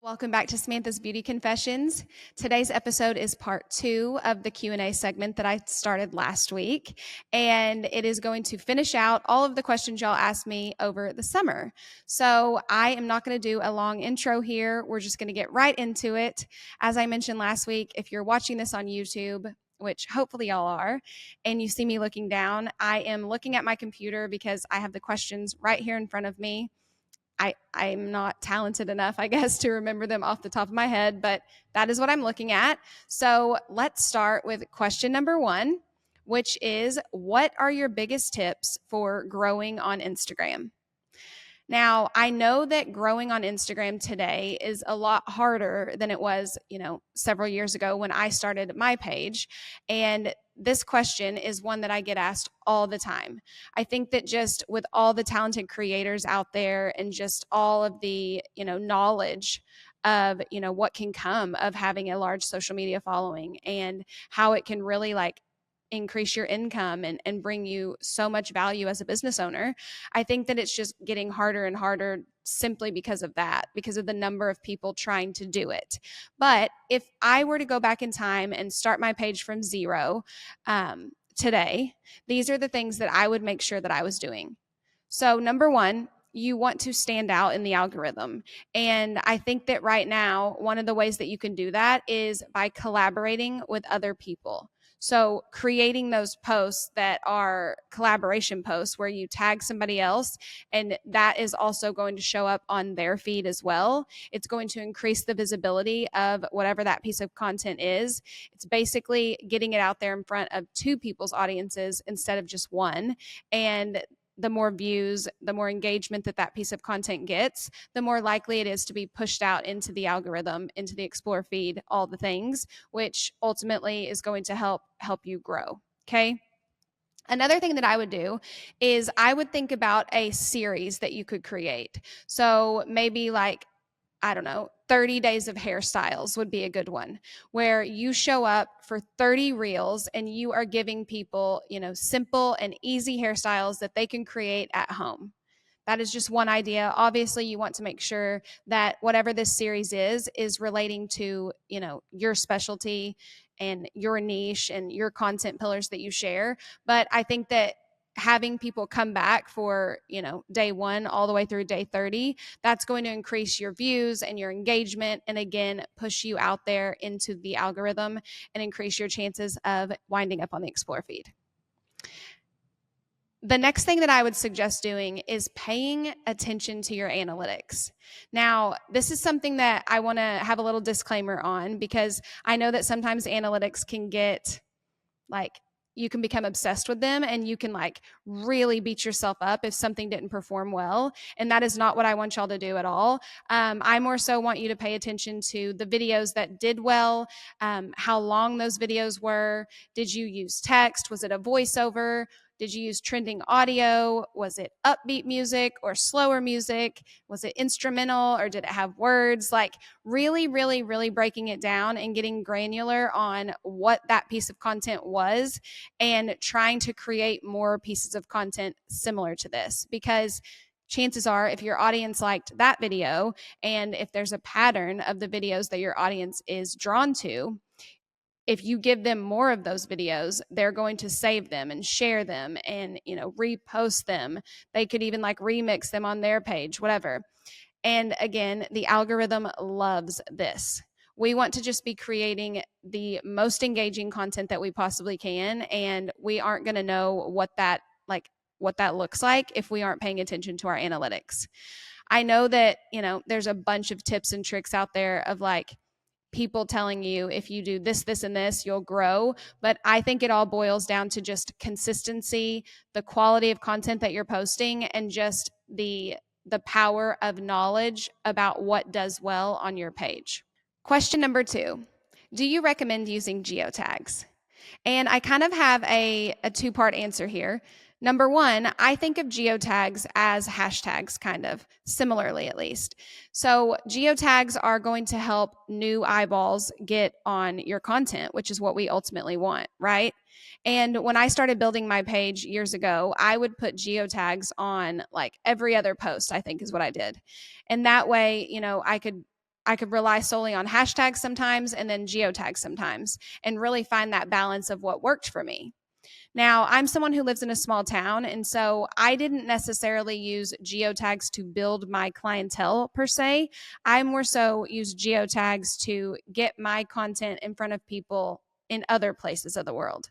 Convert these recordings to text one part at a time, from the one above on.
Welcome back to Samantha's Beauty Confessions. Today's episode is part 2 of the Q&A segment that I started last week, and it is going to finish out all of the questions y'all asked me over the summer. So I am not going to do a long intro here. We're just going to get right into it. As I mentioned last week, if you're watching this on YouTube, which hopefully y'all are, and you see me looking down, I am looking at my computer because I have the questions right here in front of me. I'm not talented enough, I guess, to remember them off the top of my head, but that is what I'm looking at. So let's start with question number 1, which is, what are your biggest tips for growing on Instagram? Now, I know that growing on Instagram today is a lot harder than it was, several years ago when I started my page. And this question is one that I get asked all the time. I think that just with all the talented creators out there and just all of the, knowledge of, what can come of having a large social media following and how it can really increase your income and bring you so much value as a business owner. I think that it's just getting harder and harder simply because of that, because of the number of people trying to do it. But if I were to go back in time and start my page from zero today, these are the things that I would make sure that I was doing. So number 1, you want to stand out in the algorithm. And I think that right now, one of the ways that you can do that is by collaborating with other people. So creating those posts that are collaboration posts where you tag somebody else, and that is also going to show up on their feed as well. It's going to increase the visibility of whatever that piece of content is. It's basically getting it out there in front of 2 people's audiences instead of just one. And the more views, the more engagement that piece of content gets, the more likely it is to be pushed out into the algorithm, into the Explore feed, all the things, which ultimately is going to help you grow. Okay. Another thing that I would do is I would think about a series that you could create. So maybe I don't know, 30 days of hairstyles would be a good one, where you show up for 30 reels and you are giving people, simple and easy hairstyles that they can create at home. That is just one idea. Obviously, you want to make sure that whatever this series is relating to, your specialty and your niche and your content pillars that you share. But I think that having people come back for, day 1 all the way through day 30, that's going to increase your views and your engagement, and again, push you out there into the algorithm and increase your chances of winding up on the Explore feed. The next thing that I would suggest doing is paying attention to your analytics. Now, this is something that I want to have a little disclaimer on, because I know that sometimes analytics can get you can become obsessed with them and you can really beat yourself up if something didn't perform well. And that is not what I want y'all to do at all. I more so want you to pay attention to the videos that did well, how long those videos were. Did you use text? Was it a voiceover? Did you use trending audio? Was it upbeat music or slower music? Was it instrumental or did it have words? Really, really, really breaking it down and getting granular on what that piece of content was, and trying to create more pieces of content similar to this, because chances are, if your audience liked that video and if there's a pattern of the videos that your audience is drawn to, if you give them more of those videos, they're going to save them and share them and, repost them. They could even remix them on their page, whatever. And again, the algorithm loves this. We want to just be creating the most engaging content that we possibly can, and we aren't going to know what that looks like if we aren't paying attention to our analytics. I know that, there's a bunch of tips and tricks out there of people telling you if you do this, this, and this, you'll grow. But I think it all boils down to just consistency, the quality of content that you're posting, and just the power of knowledge about what does well on your page. Question number 2, do you recommend using geotags? And I kind of have a 2-part answer here. Number 1, I think of geotags as hashtags, kind of similarly at least. So geotags are going to help new eyeballs get on your content, which is what we ultimately want, right? And when I started building my page years ago, I would put geotags on every other post, I think is what I did. And that way, I could I could rely solely on hashtags sometimes and then geotags sometimes and really find that balance of what worked for me. Now, I'm someone who lives in a small town, and so I didn't necessarily use geotags to build my clientele per se. I more so use geotags to get my content in front of people in other places of the world.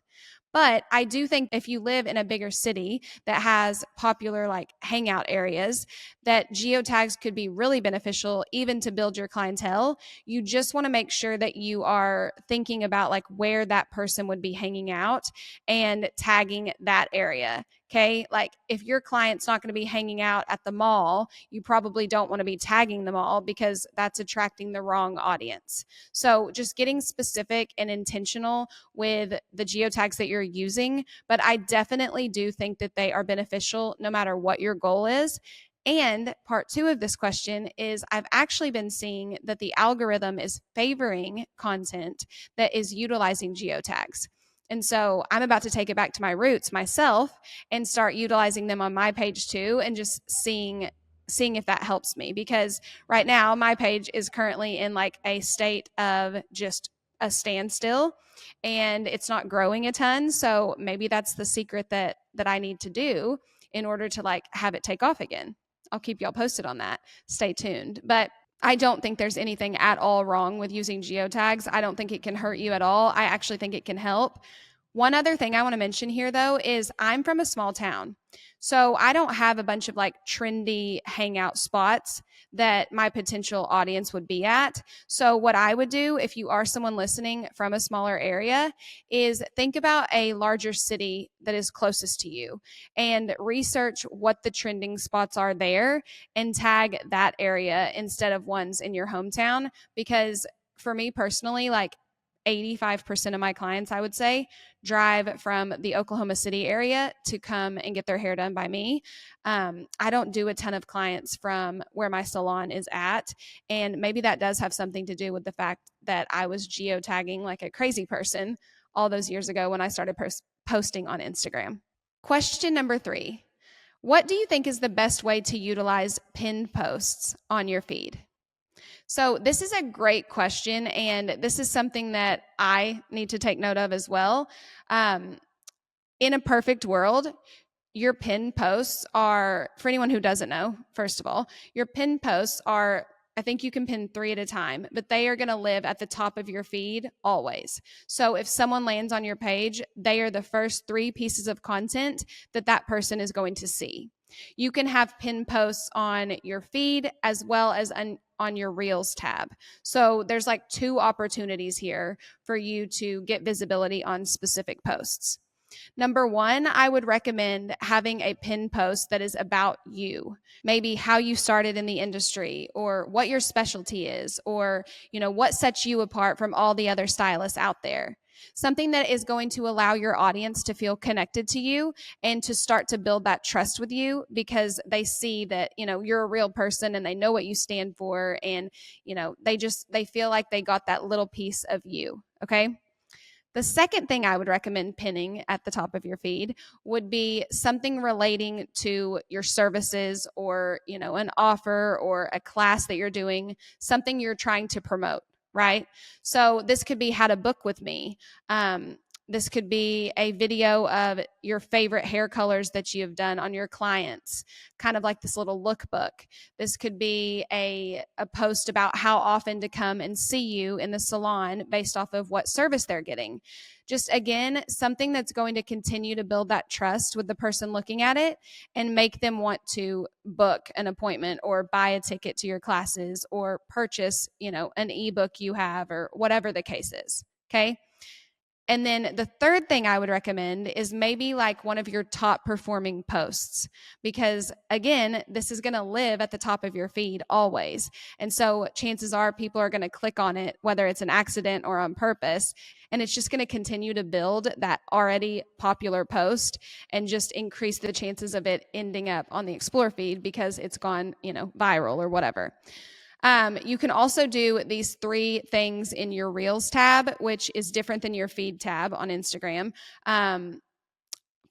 But I do think if you live in a bigger city that has popular like hangout areas, that geotags could be really beneficial even to build your clientele. You just want to make sure that you are thinking about like where that person would be hanging out and tagging that area. Okay. Like if your client's not going to be hanging out at the mall, you probably don't want to be tagging the mall because that's attracting the wrong audience. So just getting specific and intentional with the geotags that you're using, but I definitely do think that they are beneficial no matter what your goal is. And part two of this question is I've actually been seeing that the algorithm is favoring content that is utilizing geotags. And so I'm about to take it back to my roots myself and start utilizing them on my page too and just seeing if that helps me, because right now my page is currently in like a state of just a standstill and it's not growing a ton. So maybe that's the secret that I need to do in order to like have it take off again. I'll keep y'all posted on that. Stay tuned. But I don't think there's anything at all wrong with using geotags. I don't think it can hurt you at all. I actually think it can help. One other thing I want to mention here, though, is I'm from a small town. So I don't have a bunch of like trendy hangout spots that my potential audience would be at. So, what I would do if you are someone listening from a smaller area is think about a larger city that is closest to you and research what the trending spots are there and tag that area instead of ones in your hometown. Because for me personally, like 85% of my clients, I would say, drive from the Oklahoma City area to come and get their hair done by me. I don't do a ton of clients from where my salon is at. And maybe that does have something to do with the fact that I was geotagging like a crazy person all those years ago when I started posting on Instagram. Question number 3. What do you think is the best way to utilize pinned posts on your feed? So, this is a great question, and this is something that I need to take note of as well. In a perfect world, your pinned posts are, for anyone who doesn't know, first of all, your pinned posts are, I think you can pin 3 at a time, but they are going to live at the top of your feed always. So if someone lands on your page, they are the first 3 pieces of content that that person is going to see. You can have pinned posts on your feed as well as on your Reels tab. So there's like 2 opportunities here for you to get visibility on specific posts. Number 1, I would recommend having a pinned post that is about you. Maybe how you started in the industry or what your specialty is or, what sets you apart from all the other stylists out there. Something that is going to allow your audience to feel connected to you and to start to build that trust with you because they see that, you're a real person and they know what you stand for and, they feel like they got that little piece of you, okay? The second thing I would recommend pinning at the top of your feed would be something relating to your services or, an offer or a class that you're doing, something you're trying to promote, right? So this could be how to book with me. This could be a video of your favorite hair colors that you have done on your clients, kind of like this little lookbook. This could be a post about how often to come and see you in the salon based off of what service they're getting. Just again, something that's going to continue to build that trust with the person looking at it and make them want to book an appointment or buy a ticket to your classes or purchase, an ebook you have or whatever the case is. Okay. And then the third thing I would recommend is maybe like one of your top performing posts, because again, this is going to live at the top of your feed always. And so chances are people are going to click on it, whether it's an accident or on purpose. And it's just going to continue to build that already popular post and just increase the chances of it ending up on the Explore feed because it's gone, viral or whatever. You can also do these 3 things in your Reels tab, which is different than your feed tab on Instagram.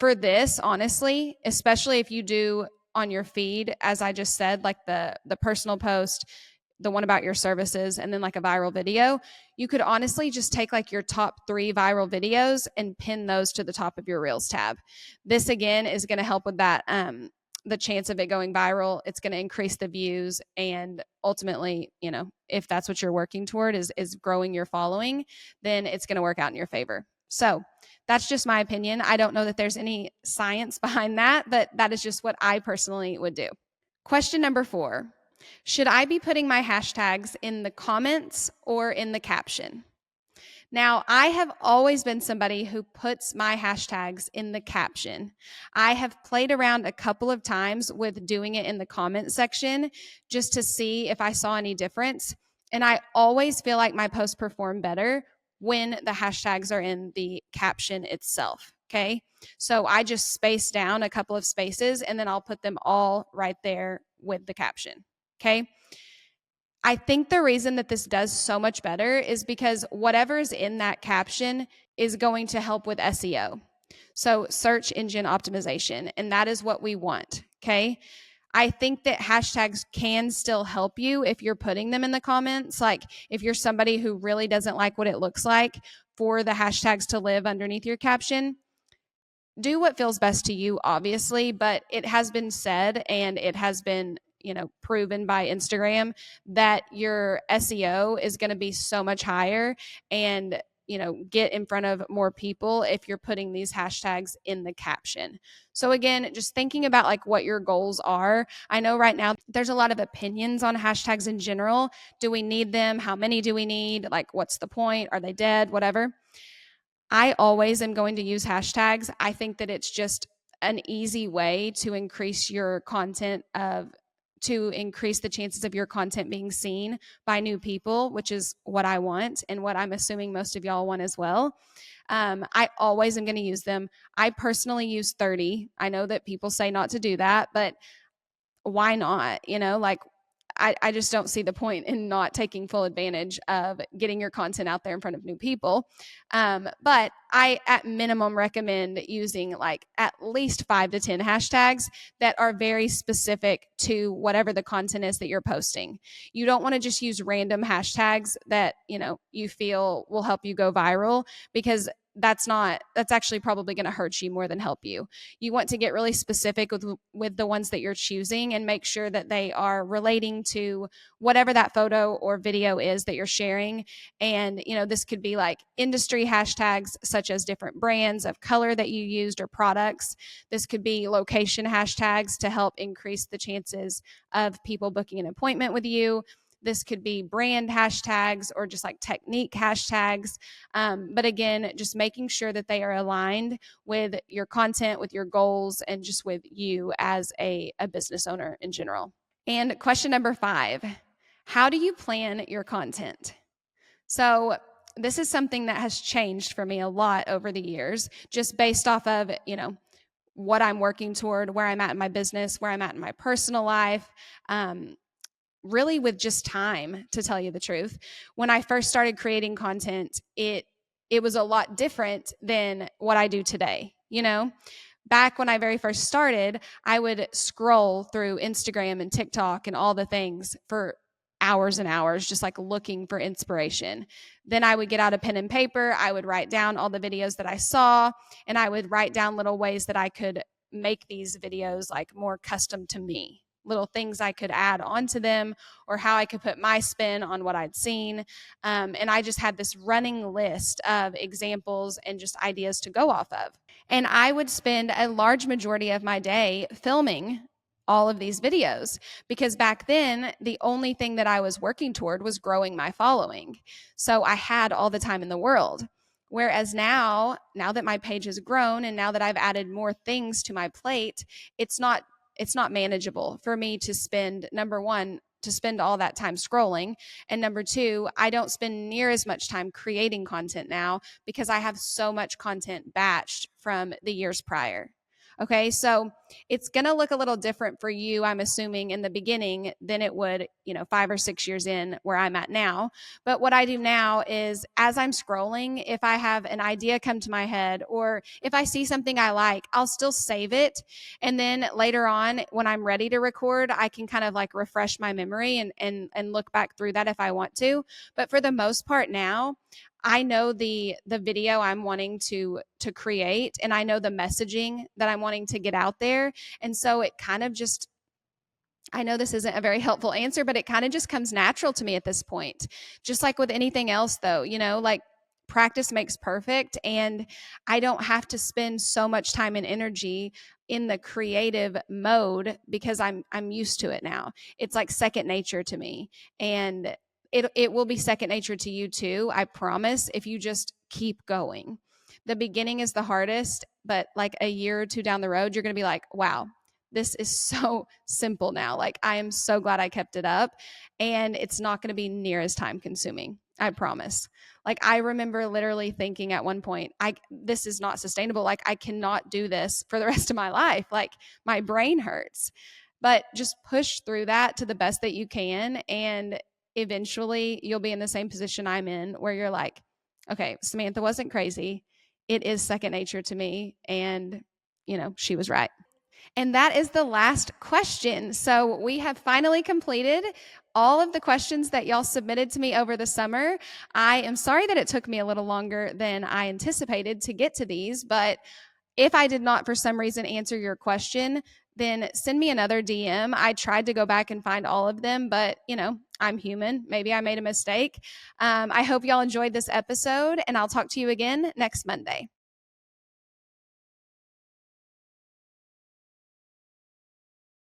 For this, honestly, especially if you do on your feed, as I just said, like the personal post, the one about your services, and then like a viral video, you could honestly just take like your top 3 viral videos and pin those to the top of your Reels tab. This again is going to help with that the chance of it going viral. It's going to increase the views, and ultimately, if that's what you're working toward is growing your following, then it's going to work out in your favor. So that's just my opinion. I don't know that there's any science behind that, but that is just what I personally would do. Question number 4. Should I be putting my hashtags in the comments or in the caption? Now, I have always been somebody who puts my hashtags in the caption. I have played around a couple of times with doing it in the comment section just to see if I saw any difference. And I always feel like my posts perform better when the hashtags are in the caption itself. Okay. So I just space down a couple of spaces and then I'll put them all right there with the caption. Okay. I think the reason that this does so much better is because whatever's in that caption is going to help with SEO. So search engine optimization, and that is what we want, okay? I think that hashtags can still help you if you're putting them in the comments. Like if you're somebody who really doesn't like what it looks like for the hashtags to live underneath your caption, do what feels best to you, obviously, but it has been said and it has been proven by Instagram that your SEO is going to be so much higher and get in front of more people if you're putting these hashtags in the caption. So again, just thinking about like what your goals are. I know right now there's a lot of opinions on hashtags in general. Do we need them? How many do we need? Like, what's the point? Are they dead? Whatever. I always am going to use hashtags. I think that it's just an easy way to increase your content to increase the chances of your content being seen by new people, which is what I want and what I'm assuming most of y'all want as well. I always am going to use them. I personally use 30. I know that people say not to do that, but why not? I just don't see the point in not taking full advantage of getting your content out there in front of new people. But I, at minimum, recommend using like at least 5 to 10 hashtags that are very specific to whatever the content is that you're posting. You don't want to just use random hashtags that, you feel will help you go viral, because that's actually probably going to hurt you more than help you. You want to get really specific with the ones that you're choosing and make sure that they are relating to whatever that photo or video is that you're sharing. And, this could be like industry hashtags, such as different brands of color that you used or products. This could be location hashtags to help increase the chances of people booking an appointment with you. This could be brand hashtags or just like technique hashtags. But again, just making sure that they are aligned with your content, with your goals, and just with you as a business owner in general. And question number 5, how do you plan your content? So this is something that has changed for me a lot over the years, just based off of, what I'm working toward, where I'm at in my business, where I'm at in my personal life. Really with just time, to tell you the truth. When I first started creating content, it was a lot different than what I do today. Back when I very first started, I would scroll through Instagram and TikTok and all the things for hours and hours, just like looking for inspiration. Then I would get out a pen and paper. I would write down all the videos that I saw, and I would write down little ways that I could make these videos like more custom to me. Little things I could add onto them, or how I could put my spin on what I'd seen. And I just had this running list of examples and just ideas to go off of. And I would spend a large majority of my day filming all of these videos, because back then the only thing that I was working toward was growing my following. So I had all the time in the world. Whereas now that my page has grown and now that I've added more things to my plate, it's not manageable for me to spend, number one, to spend all that time scrolling. And number 2, I don't spend near as much time creating content now because I have so much content batched from the years prior. Okay. So it's going to look a little different for you, I'm assuming, in the beginning than it would, 5 or 6 years in where I'm at now. But what I do now is as I'm scrolling, if I have an idea come to my head or if I see something I like, I'll still save it. And then later on, when I'm ready to record, I can kind of like refresh my memory and look back through that if I want to. But for the most part now, I know the video I'm wanting to create, and I know the messaging that I'm wanting to get out there. And so it kind of just, I know this isn't a very helpful answer, but it kind of just comes natural to me at this point. Just like with anything else though, like practice makes perfect, and I don't have to spend so much time and energy in the creative mode because I'm used to it now. It's like second nature to me. And it will be second nature to you too, I promise, if you just keep going. The beginning is the hardest, but like a year or two down the road, you're going to be like, wow, this is so simple now. Like, I am so glad I kept it up, and it's not going to be near as time consuming. I promise. Like, I remember literally thinking at one point, this is not sustainable. Like, I cannot do this for the rest of my life. Like, my brain hurts. But just push through that to the best that you can, and eventually you'll be in the same position I'm in where you're like, okay, Samantha wasn't crazy. It is second nature to me, and she was right. And that is the last question. So we have finally completed all of the questions that y'all submitted to me over the summer. I am sorry that it took me a little longer than I anticipated to get to these, but if I did not for some reason answer your question, then send me another DM. I tried to go back and find all of them, but I'm human. Maybe I made a mistake. I hope y'all enjoyed this episode, and I'll talk to you again next Monday.